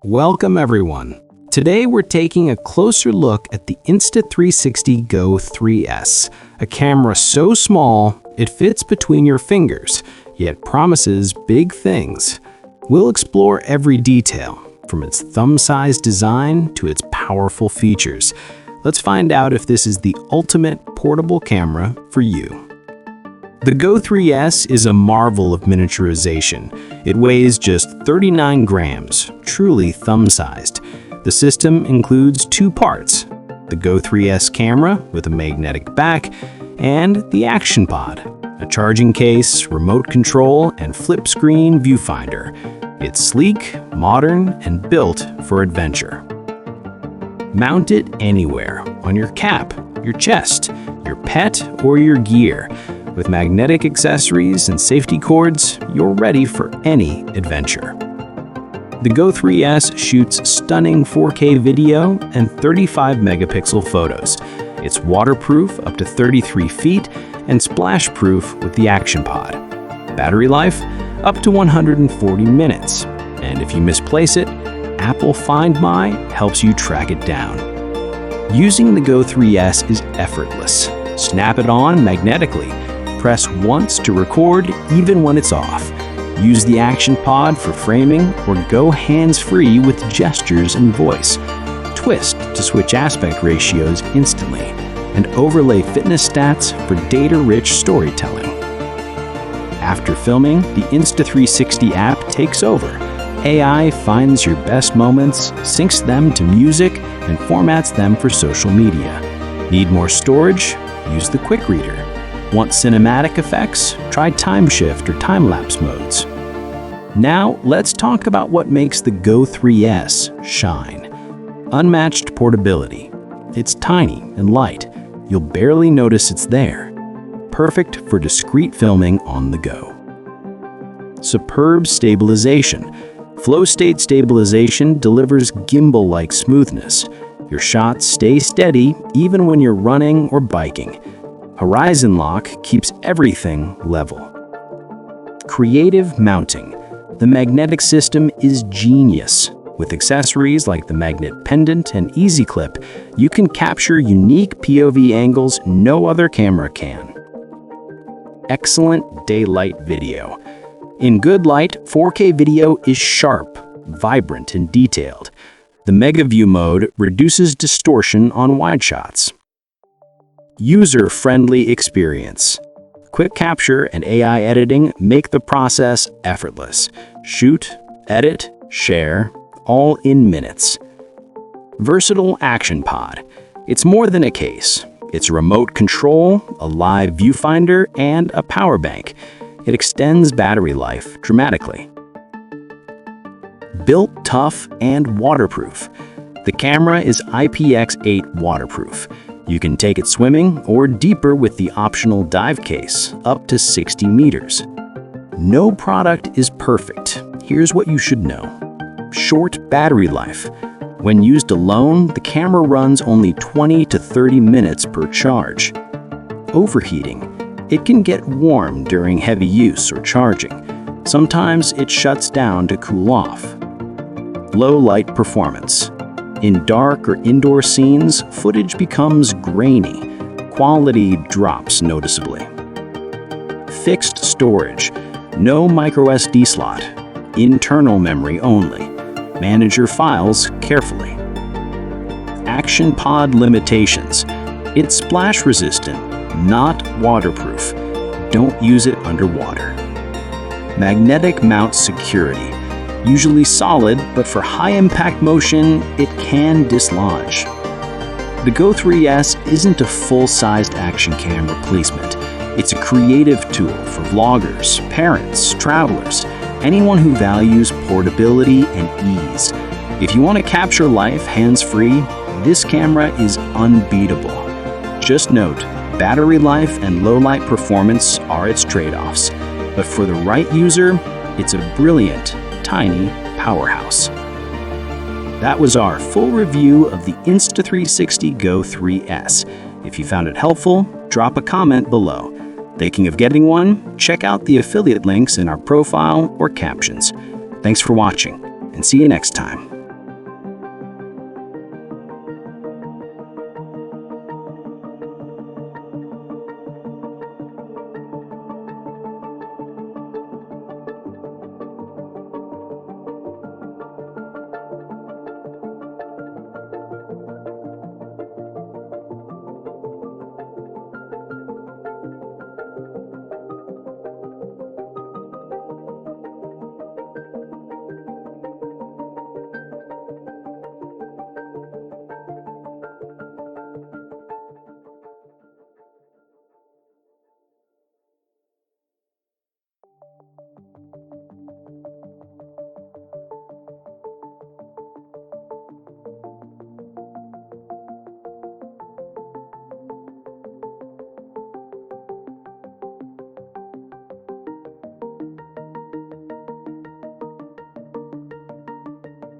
Welcome everyone. Today we're taking a closer look at the Insta360 Go 3S, a camera so small it fits between your fingers, yet promises big things. We'll explore every detail, from its thumb-sized design to its powerful features. Let's find out if this is the ultimate portable camera for you. The Go 3S is a marvel of miniaturization. It weighs just 39 grams, truly thumb-sized. The system includes two parts: the Go 3S camera with a magnetic back and the Action Pod, a charging case, remote control, and flip screen viewfinder. It's sleek, modern, and built for adventure. Mount it anywhere, on your cap, your chest, your pet, or your gear. With magnetic accessories and safety cords, you're ready for any adventure. The Go 3S shoots stunning 4K video and 35 megapixel photos. It's waterproof up to 33 feet and splash-proof with the Action Pod. Battery life up to 140 minutes. And if you misplace it, Apple Find My helps you track it down. Using the Go 3S is effortless. Snap it on magnetically. Press once to record even when it's off. Use the Action Pod for framing or go hands-free with gestures and voice. Twist to switch aspect ratios instantly and overlay fitness stats for data-rich storytelling. After filming, the Insta360 app takes over. AI finds your best moments, syncs them to music, and formats them for social media. Need more storage? Use the Quick Reader. Want cinematic effects? Try time shift or time-lapse modes. Now, let's talk about what makes the Go 3S shine. Unmatched portability. It's tiny and light. You'll barely notice it's there. Perfect for discreet filming on the go. Superb stabilization. Flow state stabilization delivers gimbal-like smoothness. Your shots stay steady even when you're running or biking. Horizon lock keeps everything level. Creative mounting. The magnetic system is genius. With accessories like the magnet pendant and easy clip, you can capture unique POV angles no other camera can. Excellent daylight video. In good light, 4K video is sharp, vibrant, and detailed. The Mega View mode reduces distortion on wide shots. User-friendly experience. Quick capture and AI editing make the process effortless. Shoot, edit, share, all in minutes. Versatile Action Pod. It's more than a case. It's a remote control, a live viewfinder, and a power bank. It extends battery life dramatically. Built tough and waterproof. The camera is IPX8 waterproof. You can take it swimming or deeper with the optional dive case, up to 60 meters. No product is perfect. Here's what you should know. Short battery life. When used alone, the camera runs only 20 to 30 minutes per charge. Overheating. It can get warm during heavy use or charging. Sometimes it shuts down to cool off. Low light performance. In dark or indoor scenes, footage becomes grainy. Quality drops noticeably. Fixed storage. No microSD slot. Internal memory only. Manage your files carefully. Action Pod limitations. It's splash resistant, not waterproof. Don't use it underwater. Magnetic mount security. Usually solid, but for high-impact motion, it can dislodge. The Go 3S isn't a full-sized action cam replacement. It's a creative tool for vloggers, parents, travelers, anyone who values portability and ease. If you want to capture life hands-free, this camera is unbeatable. Just note, battery life and low-light performance are its trade-offs. But for the right user, it's a brilliant, tiny powerhouse. That was our full review of the Insta360 Go 3S. If you found it helpful, drop a comment below. Thinking of getting one? Check out the affiliate links in our profile or captions. Thanks for watching, and see you next time.